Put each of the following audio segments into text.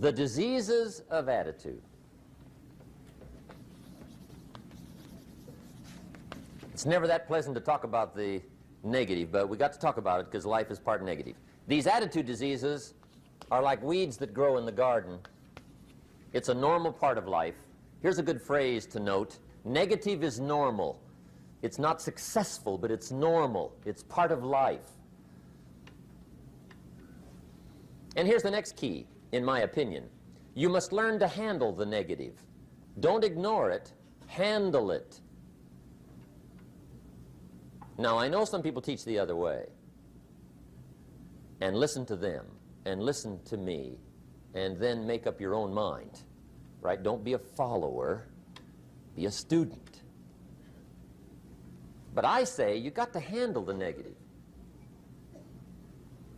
The diseases of attitude. It's never that pleasant to talk about the negative, but we got to talk about it because life is part negative. These attitude diseases are like weeds that grow in the garden. It's a normal part of life. Here's a good phrase to note. Negative is normal. It's not successful, but it's normal. It's part of life. And here's the next key, in my opinion. You must learn to handle the negative. Don't ignore it. Handle it. Now, I know some people teach the other way. And listen to them, and listen to me, and then make up your own mind. Right? Don't be a follower. Be a student. But I say you got to handle the negative.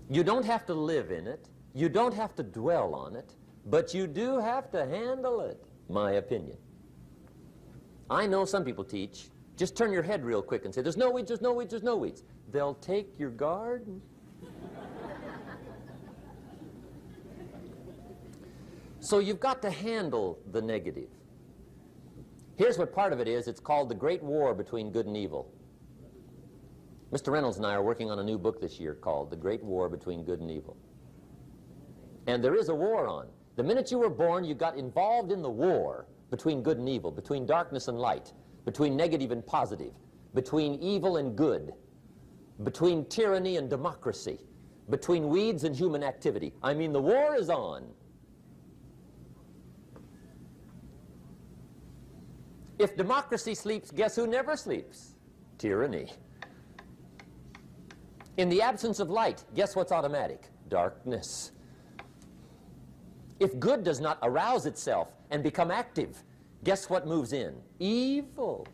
You don't have to live in it. You don't have to dwell on it. But you do have to handle it, my opinion. I know some people teach, just turn your head real quick and say, there's no weeds, there's no weeds, there's no weeds. They'll take your garden. So you've got to handle the negative. Here's what part of it is. It's called the Great War Between Good and Evil. Mr. Reynolds and I are working on a new book this year called The Great War Between Good and Evil. And there is a war on. The minute you were born, you got involved in the war between good and evil, between darkness and light, between negative and positive, between evil and good, between tyranny and democracy, between weeds and human activity. I mean, the war is on. If democracy sleeps, guess who never sleeps? Tyranny. In the absence of light, guess what's automatic? Darkness. If good does not arouse itself and become active, guess what moves in? Evil.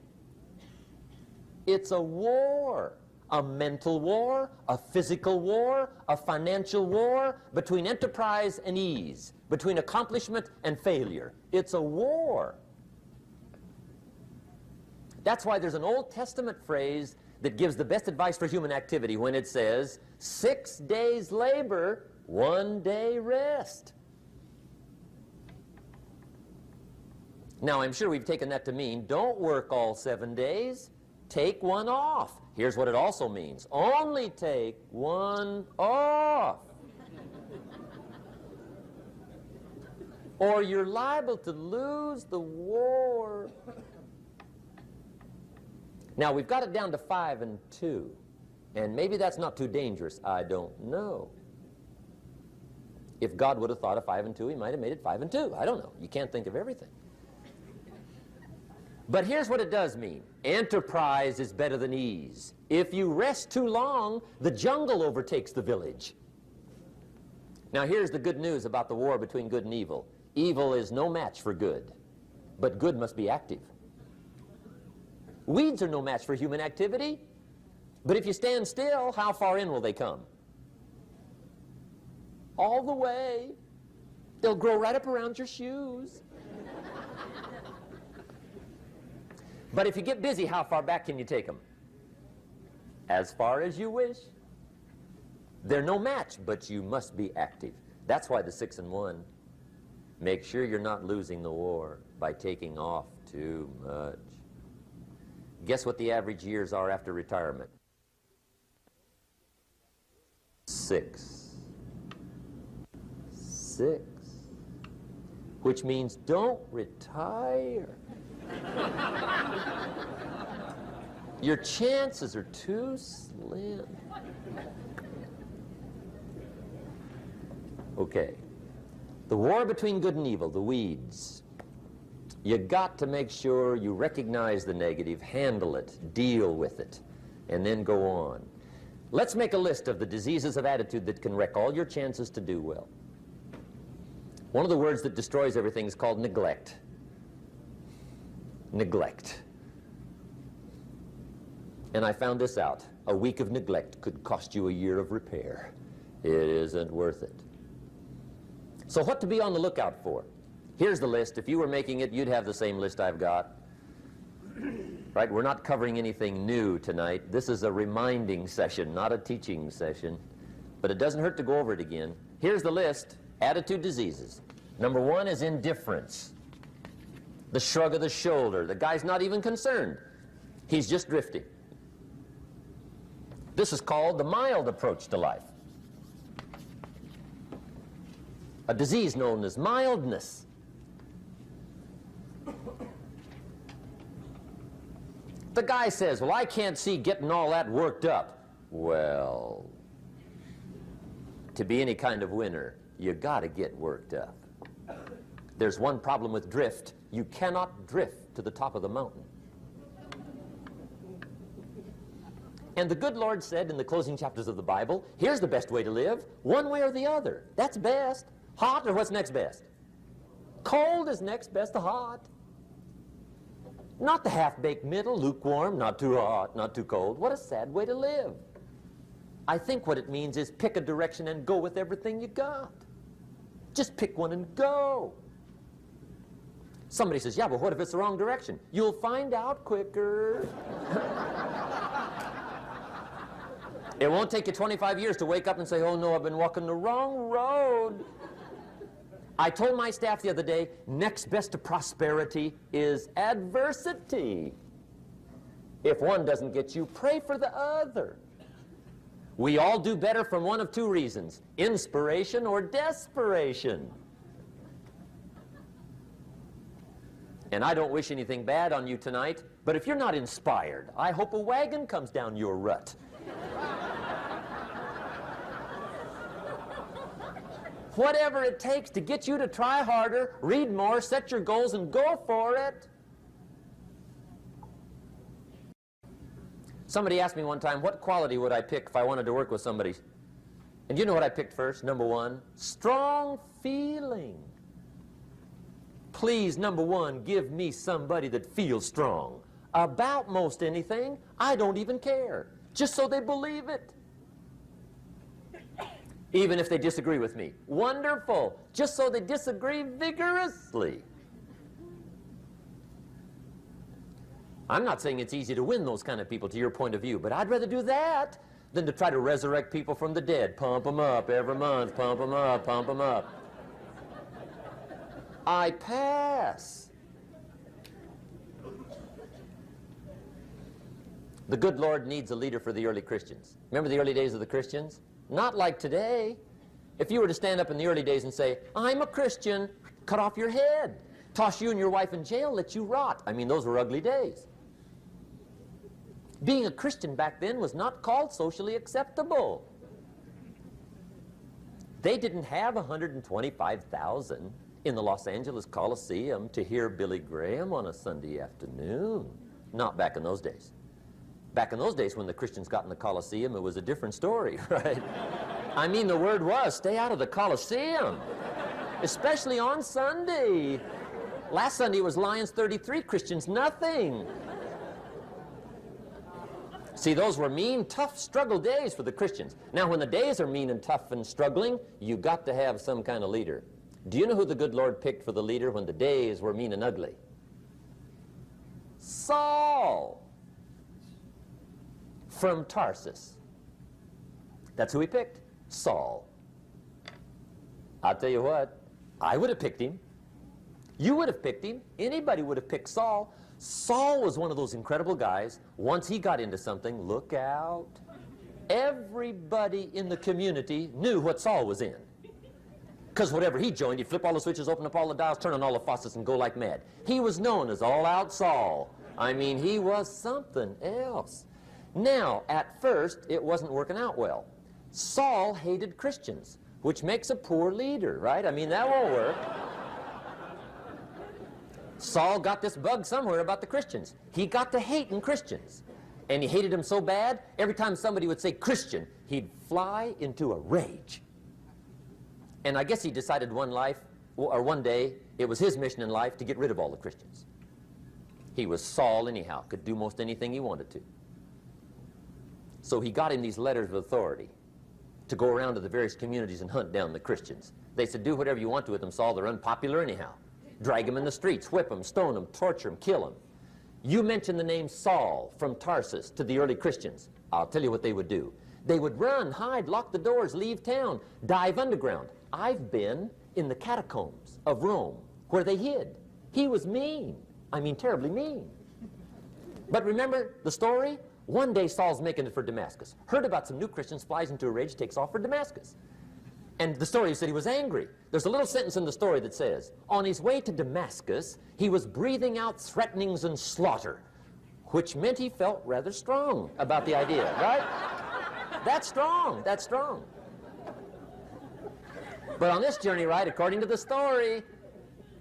It's a war. A mental war, a physical war, a financial war, between enterprise and ease, between accomplishment and failure. It's a war. That's why there's an Old Testament phrase that gives the best advice for human activity when it says, 6 days labor, 1 day rest. Now, I'm sure we've taken that to mean, don't work all 7 days, take one off. Here's what it also means, only take one off. Or you're liable to lose the war. Now, we've got it down to 5 and 2, and maybe that's not too dangerous. I don't know. If God would have thought of 5 and 2, he might have made it 5 and 2. I don't know. You can't think of everything. But here's what it does mean. Enterprise is better than ease. If you rest too long, the jungle overtakes the village. Now, here's the good news about the war between good and evil. Evil is no match for good, but good must be active. Weeds are no match for human activity, but if you stand still, how far in will they come? All the way. They'll grow right up around your shoes. But if you get busy, how far back can you take them? As far as you wish. They're no match, but you must be active. That's why the 6 and 1. Make sure you're not losing the war by taking off too much. Guess what the average years are after retirement? 6. 6. Which means don't retire. Your chances are too slim. Okay. The war between good and evil, the weeds. You got to make sure you recognize the negative, handle it, deal with it, and then go on. Let's make a list of the diseases of attitude that can wreck all your chances to do well. One of the words that destroys everything is called neglect. Neglect. And I found this out. A week of neglect could cost you a year of repair. It isn't worth it. So what to be on the lookout for? Here's the list. If you were making it, you'd have the same list I've got. Right? We're not covering anything new tonight. This is a reminding session, not a teaching session. But it doesn't hurt to go over it again. Here's the list. Attitude diseases. Number one is indifference. The shrug of the shoulder. The guy's not even concerned. He's just drifting. This is called the mild approach to life. A disease known as mildness. The guy says, well, I can't see getting all that worked up. Well, to be any kind of winner, you got to get worked up. There's one problem with drift. You cannot drift to the top of the mountain. And the good Lord said in the closing chapters of the Bible, here's the best way to live, one way or the other. That's best. Hot or what's next best? Cold is next best to hot. Not the half-baked middle, lukewarm, not too hot, not too cold. What a sad way to live. I think what it means is pick a direction and go with everything you got. Just pick one and go. Somebody says, yeah, but what if it's the wrong direction? You'll find out quicker. It won't take you 25 years to wake up and say, oh no, I've been walking the wrong road. I told my staff the other day, next best to prosperity is adversity. If one doesn't get you, pray for the other. We all do better from one of two reasons, inspiration or desperation. And I don't wish anything bad on you tonight, but if you're not inspired, I hope a wagon comes down your rut. Whatever it takes to get you to try harder, read more, set your goals, and go for it. Somebody asked me one time, what quality would I pick if I wanted to work with somebody? And you know what I picked first? Number one, strong feeling. Please, number one, give me somebody that feels strong. About most anything, I don't even care. Just so they believe it. Even if they disagree with me. Wonderful. Just so they disagree vigorously. I'm not saying it's easy to win those kind of people to your point of view, but I'd rather do that than to try to resurrect people from the dead. Pump them up every month, pump them up, pump them up. I pass. The good Lord needs a leader for the early Christians. Remember the early days of the Christians? Not like today. If you were to stand up in the early days and say, I'm a Christian, cut off your head, toss you and your wife in jail, let you rot. I mean, those were ugly days. Being a Christian back then was not called socially acceptable. They didn't have 125,000 in the Los Angeles Coliseum to hear Billy Graham on a Sunday afternoon. Not back in those days. Back in those days when the Christians got in the Coliseum, it was a different story, right? I mean, the word was, stay out of the Coliseum, especially on Sunday. Last Sunday was Lions 33, Christians nothing. See, those were mean, tough struggle days for the Christians. Now, when the days are mean and tough and struggling, you got to have some kind of leader. Do you know who the good Lord picked for the leader when the days were mean and ugly? Saul. From Tarsus. That's who he picked, Saul. I'll tell you what, I would have picked him. You would have picked him. Anybody would have picked Saul. Saul was one of those incredible guys. Once he got into something, look out. Everybody in the community knew what Saul was in. Because whatever he joined, he'd flip all the switches, open up all the dials, turn on all the faucets, and go like mad. He was known as All-Out Saul. I mean, he was something else. Now, at first, it wasn't working out well. Saul hated Christians, which makes a poor leader, right? I mean, that won't work. Saul got this bug somewhere about the Christians. He got to hating Christians. And he hated them so bad, every time somebody would say Christian, he'd fly into a rage. And I guess he decided one day, it was his mission in life to get rid of all the Christians. He was Saul anyhow, could do most anything he wanted to. So he got him these letters of authority to go around to the various communities and hunt down the Christians. They said, do whatever you want to with them, Saul. They're unpopular anyhow. Drag them in the streets, whip them, stone them, torture them, kill them. You mention the name Saul from Tarsus to the early Christians. I'll tell you what they would do. They would run, hide, lock the doors, leave town, dive underground. I've been in the catacombs of Rome where they hid. He was mean. I mean, terribly mean. But remember the story? One day Saul's making it for Damascus. Heard about some new Christians, flies into a rage, takes off for Damascus. And the story said he was angry. There's a little sentence in the story that says, on his way to Damascus, he was breathing out threatenings and slaughter, which meant he felt rather strong about the idea, right? That's strong. That's strong. But on this journey, right, according to the story,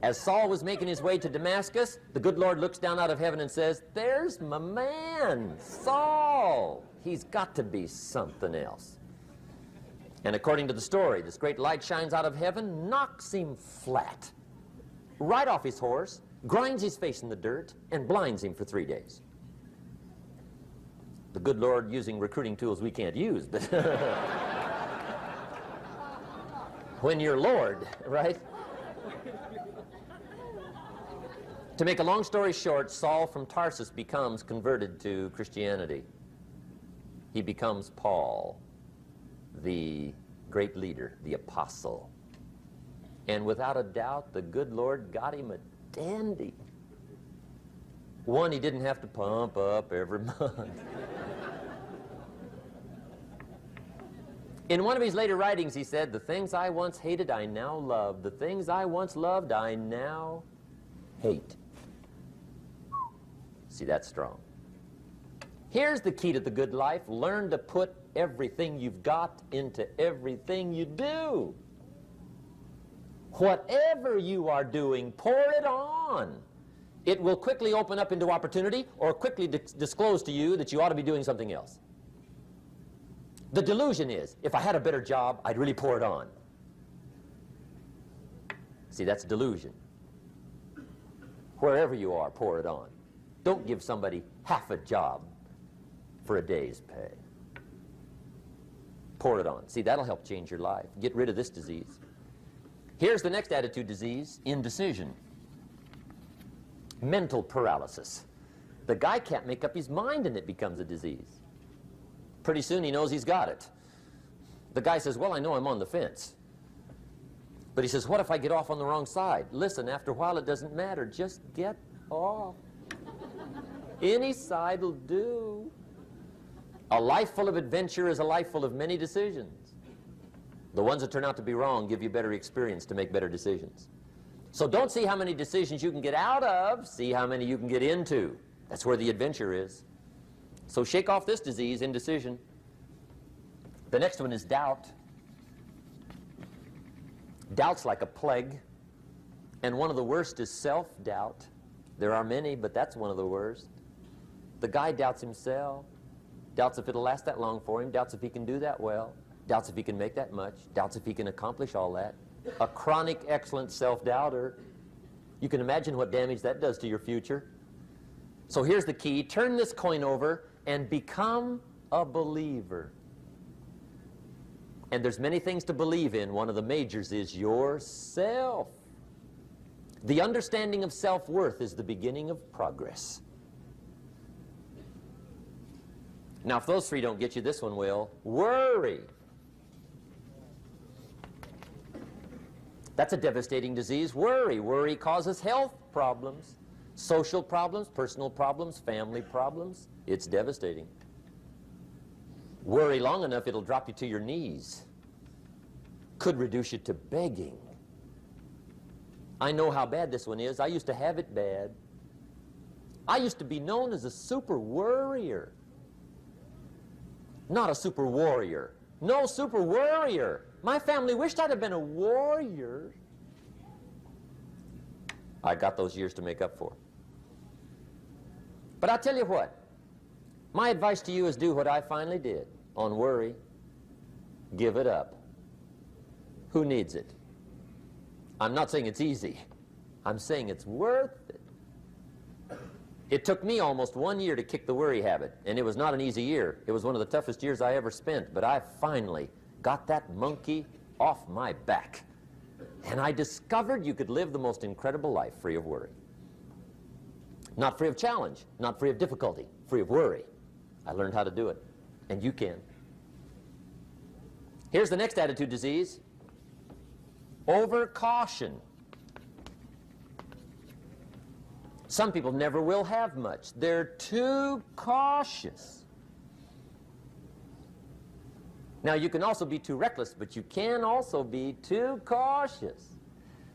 as Saul was making his way to Damascus, the good Lord looks down out of heaven and says, there's my man, Saul. He's got to be something else. And according to the story, this great light shines out of heaven, knocks him flat, right off his horse, grinds his face in the dirt, and blinds him for 3 days. The good Lord using recruiting tools we can't use, but when you're Lord, right? To make a long story short, Saul from Tarsus becomes converted to Christianity. He becomes Paul, the great leader, the apostle. And without a doubt, the good Lord got him a dandy. One he didn't have to pump up every month. In one of his later writings, he said, the things I once hated, I now love. The things I once loved, I now hate. See, that's strong. Here's the key to the good life. Learn to put everything you've got into everything you do. Whatever you are doing, pour it on. It will quickly open up into opportunity or quickly disclose to you that you ought to be doing something else. The delusion is, if I had a better job, I'd really pour it on. See, that's delusion. Wherever you are, pour it on. Don't give somebody half a job for a day's pay. Pour it on. See, that'll help change your life. Get rid of this disease. Here's the next attitude disease, indecision. Mental paralysis. The guy can't make up his mind and it becomes a disease. Pretty soon he knows he's got it. The guy says, well, I know I'm on the fence. But he says, what if I get off on the wrong side? Listen, after a while it doesn't matter. Just get off. Any side will do. A life full of adventure is a life full of many decisions. The ones that turn out to be wrong give you better experience to make better decisions. So don't see how many decisions you can get out of, see how many you can get into. That's where the adventure is. So shake off this disease, indecision. The next one is doubt. Doubt's like a plague. And one of the worst is self-doubt. There are many, but that's one of the worst. The guy doubts himself. Doubts if it'll last that long for him. Doubts if he can do that well. Doubts if he can make that much. Doubts if he can accomplish all that. A chronic, excellent self-doubter. You can imagine what damage that does to your future. So here's the key. Turn this coin over and become a believer. And there's many things to believe in. One of the majors is yourself. The understanding of self-worth is the beginning of progress. Now, if those three don't get you, this one will. Worry. That's a devastating disease. Worry. Worry causes health problems, social problems, personal problems, family problems. It's devastating. Worry long enough, it'll drop you to your knees. Could reduce you to begging. I know how bad this one is. I used to have it bad. I used to be known as a super worrier. Not a super warrior. No, super worrier. My family wished I'd have been a warrior. I got those years to make up for. But I'll tell you what. My advice to you is do what I finally did on worry. Give it up. Who needs it? I'm not saying it's easy. I'm saying it's worth it. It took me almost 1 year to kick the worry habit, and it was not an easy year. It was one of the toughest years I ever spent, but I finally got that monkey off my back. And I discovered you could live the most incredible life free of worry. Not free of challenge, not free of difficulty, free of worry. I learned how to do it, and you can. Here's the next attitude disease. Over caution. Some people never will have much. They're too cautious. Now, you can also be too reckless, but you can also be too cautious.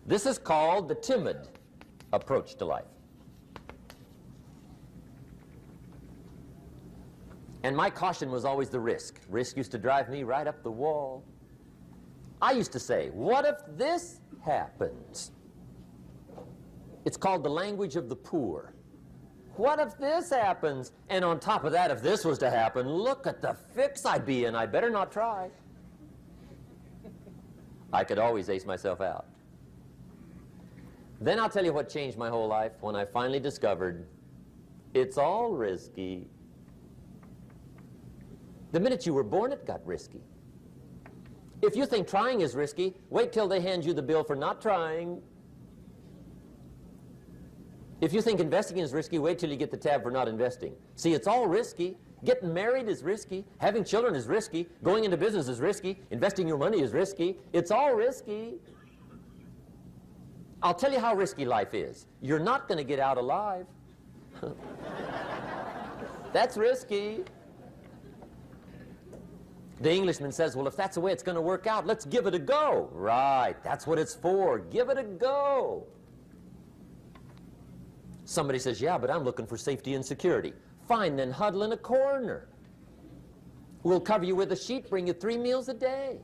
This is called the timid approach to life. And my caution was always the risk. Risk used to drive me right up the wall. I used to say, what if this happens? It's called the language of the poor. What if this happens? And on top of that, if this was to happen, look at the fix I'd be in. I'd better not try. I could always ace myself out. Then I'll tell you what changed my whole life when I finally discovered it's all risky. The minute you were born, it got risky. If you think trying is risky, wait till they hand you the bill for not trying. If you think investing is risky, wait till you get the tab for not investing. See, it's all risky. Getting married is risky. Having children is risky. Going into business is risky. Investing your money is risky. It's all risky. I'll tell you how risky life is. You're not going to get out alive. That's risky. The Englishman says, well, if that's the way it's going to work out, let's give it a go. Right, that's what it's for. Give it a go. Somebody says, yeah, but I'm looking for safety and security. Fine, then huddle in a corner. We'll cover you with a sheet, bring you 3 meals a day.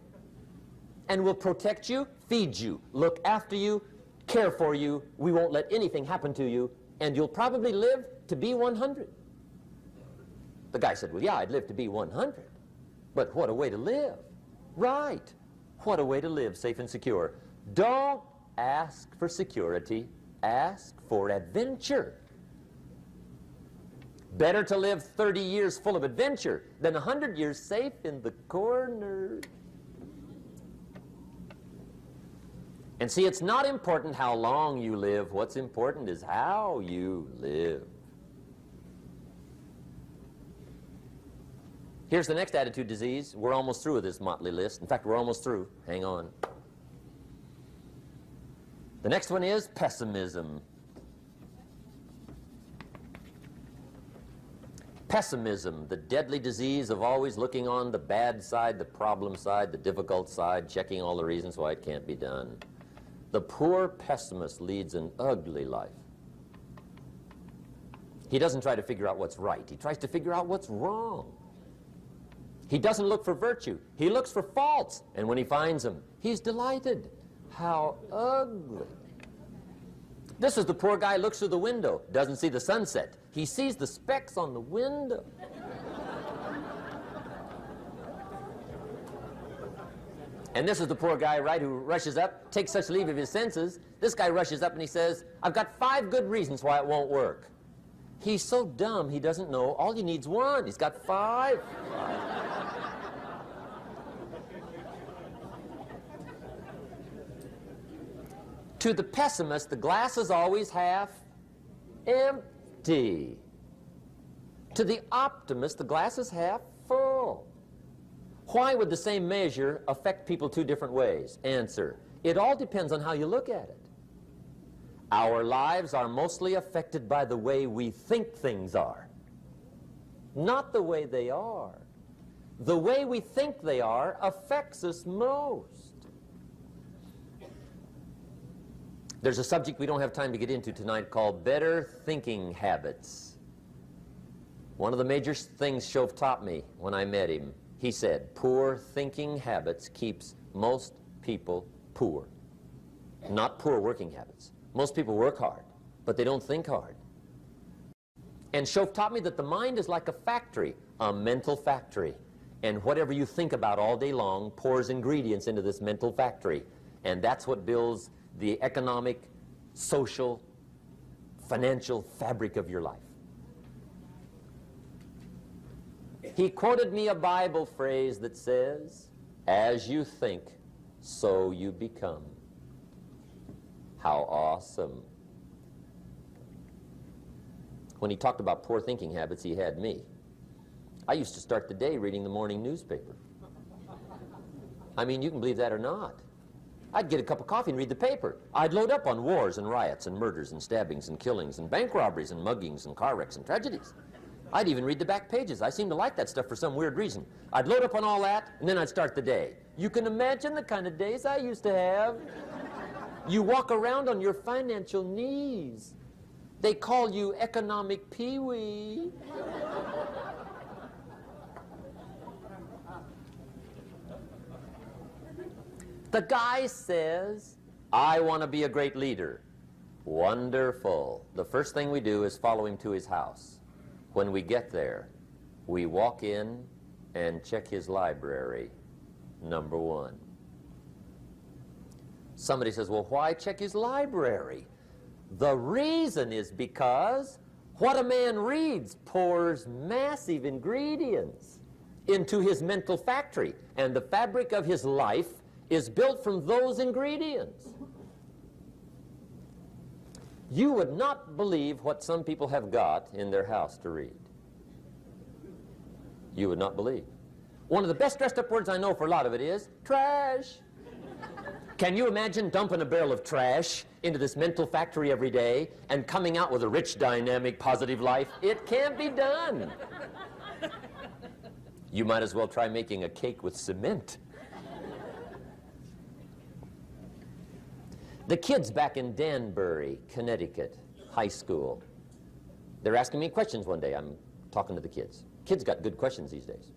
And we'll protect you, feed you, look after you, care for you. We won't let anything happen to you, and you'll probably live to be 100. The guy said, well, yeah, I'd live to be 100. But what a way to live. Right. What a way to live, safe and secure. Don't ask for security. Ask for adventure. Better to live 30 years full of adventure than 100 years safe in the corner. And see, it's not important how long you live. What's important is how you live. Here's the next attitude disease. We're almost through with this motley list. In fact, we're almost through. Hang on. The next one is pessimism. Pessimism, the deadly disease of always looking on the bad side, the problem side, the difficult side, checking all the reasons why it can't be done. The poor pessimist leads an ugly life. He doesn't try to figure out what's right. He tries to figure out what's wrong. He doesn't look for virtue. He looks for faults. And when he finds them, he's delighted. How ugly. This is the poor guy who looks through the window, doesn't see the sunset. He sees the specks on the window. And this is the poor guy, right, who rushes up, takes such leave of his senses. This guy rushes up and he says, I've got 5 good reasons why it won't work. He's so dumb he doesn't know all he needs 1. He's got 5. To the pessimist, the glass is always half empty. To the optimist, the glass is half full. Why would the same measure affect people 2 different ways? Answer, it all depends on how you look at it. Our lives are mostly affected by the way we think things are, not the way they are. The way we think they are affects us most. There's a subject we don't have time to get into tonight called better thinking habits. One of the major things Shove taught me when I met him, he said, poor thinking habits keeps most people poor. Not poor working habits. Most people work hard, but they don't think hard. And Shove taught me that the mind is like a factory, a mental factory. And whatever you think about all day long pours ingredients into this mental factory. And that's what builds the economic, social, financial fabric of your life. He quoted me a Bible phrase that says, as you think, so you become. How awesome. When he talked about poor thinking habits, he had me. I used to start the day reading the morning newspaper. I mean, you can believe that or not. I'd get a cup of coffee and read the paper. I'd load up on wars and riots and murders and stabbings and killings and bank robberies and muggings and car wrecks and tragedies. I'd even read the back pages. I seem to like that stuff for some weird reason. I'd load up on all that, and then I'd start the day. You can imagine the kind of days I used to have. You walk around on your financial knees. They call you economic peewee. The guy says, I want to be a great leader. Wonderful. The first thing we do is follow him to his house. When we get there, we walk in and check his library, number one. Somebody says, well, why check his library? The reason is because what a man reads pours massive ingredients into his mental factory, and the fabric of his life is built from those ingredients. You would not believe what some people have got in their house to read. You would not believe. One of the best dressed up words I know for a lot of it is trash. Can you imagine dumping a barrel of trash into this mental factory every day and coming out with a rich, dynamic, positive life? It can't be done. You might as well try making a cake with cement. The kids back in Danbury, Connecticut, high school, they're asking me questions one day. I'm talking to the kids. Kids got good questions these days.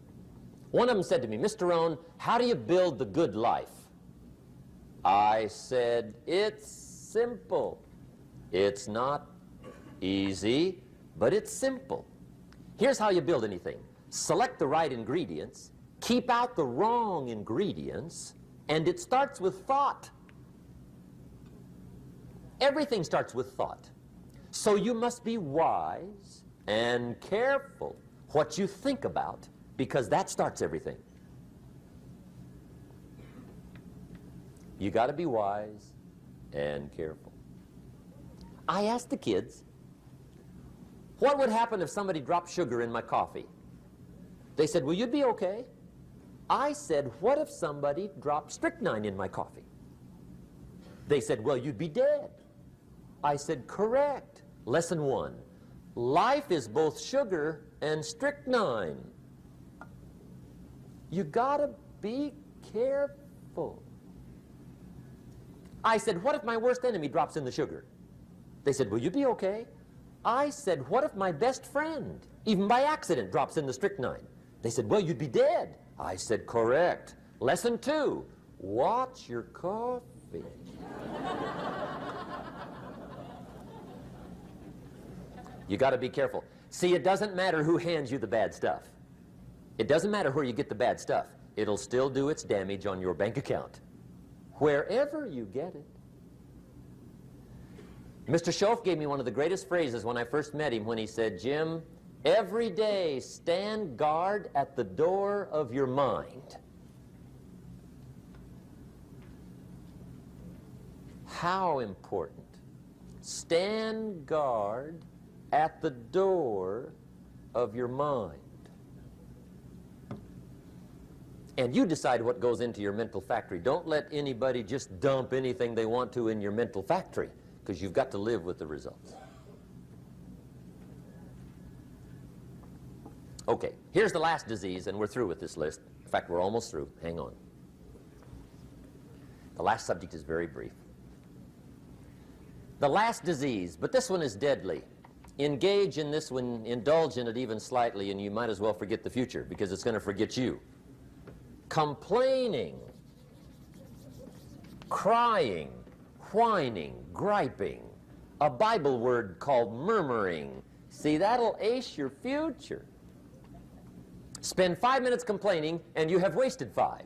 One of them said to me, Mr. Rohn, how do you build the good life? I said, it's simple. It's not easy, but it's simple. Here's how you build anything. Select the right ingredients, keep out the wrong ingredients, and it starts with thought. Everything starts with thought. So you must be wise and careful what you think about, because that starts everything. You got to be wise and careful. I asked the kids, what would happen if somebody dropped sugar in my coffee? They said, well, you'd be okay. I said, what if somebody dropped strychnine in my coffee? They said, well, you'd be dead. I said, correct. Lesson one, life is both sugar and strychnine. You gotta be careful. I said, what if my worst enemy drops in the sugar? They said, will you be okay? I said, what if my best friend, even by accident, drops in the strychnine? They said, well, you'd be dead. I said, correct. Lesson two, watch your coffee. You got to be careful. See, it doesn't matter who hands you the bad stuff. It doesn't matter where you get the bad stuff. It'll still do its damage on your bank account, wherever you get it. Mr. Schoaf gave me one of the greatest phrases when I first met him when he said, Jim, every day stand guard at the door of your mind. How important. Stand guard at the door of your mind. And you decide what goes into your mental factory. Don't let anybody just dump anything they want to in your mental factory, because you've got to live with the results. Okay, here's the last disease, and we're through with this list. In fact, we're almost through. Hang on. The last subject is very brief. The last disease, but this one is deadly. Engage in this one, indulge in it even slightly, and you might as well forget the future, because it's going to forget you. Complaining, crying, whining, griping, a Bible word called murmuring. See, that'll ace your future. Spend 5 minutes complaining, and you have wasted 5.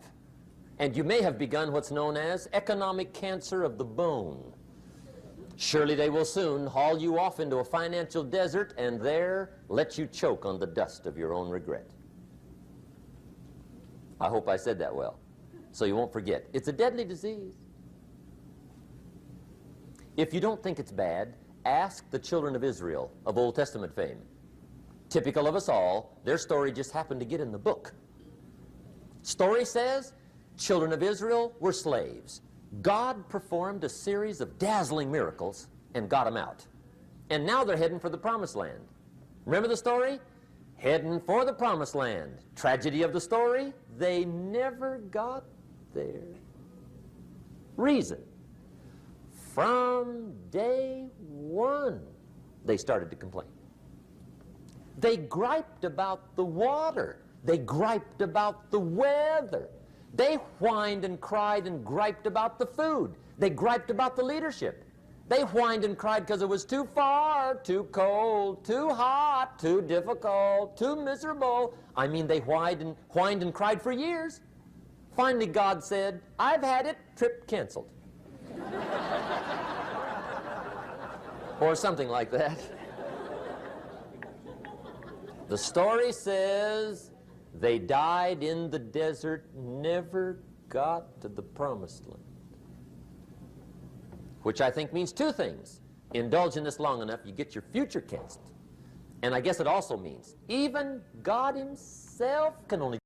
And you may have begun what's known as economic cancer of the bone. Surely they will soon haul you off into a financial desert and there let you choke on the dust of your own regret. I hope I said that well, so you won't forget. It's a deadly disease. If you don't think it's bad, ask the children of Israel of Old Testament fame. Typical of us all, their story just happened to get in the book. Story says, children of Israel were slaves. God performed a series of dazzling miracles and got them out. And now they're heading for the promised land. Remember the story? Heading for the promised land. Tragedy of the story, they never got there. Reason. From day one, they started to complain. They griped about the water. They griped about the weather. They whined and cried and griped about the food. They griped about the leadership. They whined and cried because it was too far, too cold, too hot, too difficult, too miserable. I mean, they whined and cried for years. Finally, God said, "I've had it, trip canceled." Or something like that. The story says they died in the desert, never got to the promised land. Which I think means two things. Indulge in this long enough, you get your future canceled. And I guess it also means even God himself can only